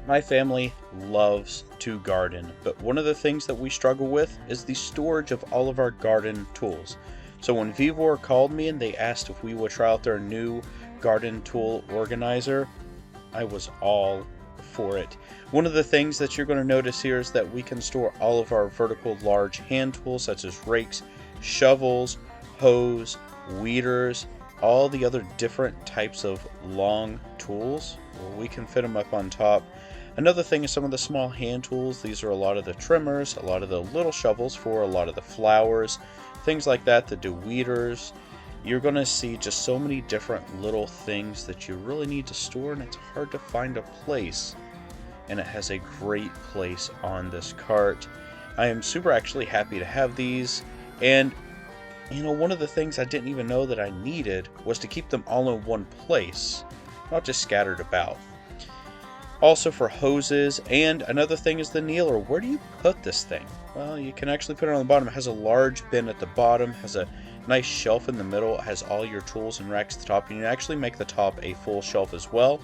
My family loves to garden, but one of the things that we struggle with is the storage of all of our garden tools. So when Vevor called me and they asked if we would try out their new garden tool organizer, I was all for it. One of the things that you're going to notice here is that we can store all of our vertical large hand tools such as rakes, shovels, hoes, weeders, all the other different types of long tools. Well, we can fit them up on top. Another thing is some of the small hand tools. These are a lot of the trimmers, a lot of the little shovels for a lot of the flowers, things like that, the weeders. You're going to see just so many different little things that you really need to store, and it's hard to find a place. And it has a great place on this cart. I am super actually happy to have these. And one of the things I didn't even know that I needed was to keep them all in one place, not just scattered about. Also for hoses, and another thing is the kneeler. Where do you put this thing? Well, you can actually put it on the bottom. It has a large bin at the bottom, has a nice shelf in the middle. It has all your tools and racks at the top. You can actually make the top a full shelf as well.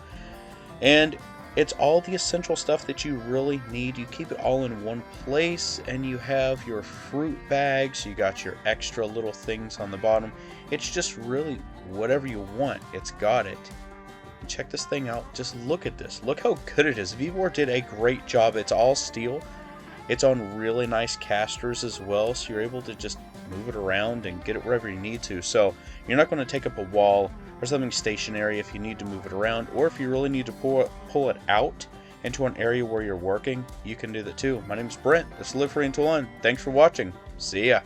And it's all the essential stuff that you really need. You keep it all in one place, and you have your fruit bags. You got your extra little things on the bottom. It's just really whatever you want. It's got it. Check this thing out. Just look at this. Look how good it is. Vevor did a great job. It's all steel. It's on really nice casters as well, so you're able to just move it around and get it wherever you need to. So you're not going to take up a wall or something stationary if you need to move it around, or if you really need to pull it out into an area where you're working, you can do that too. My name's Brent. This is Live Free and Tool On. Thanks for watching. See ya.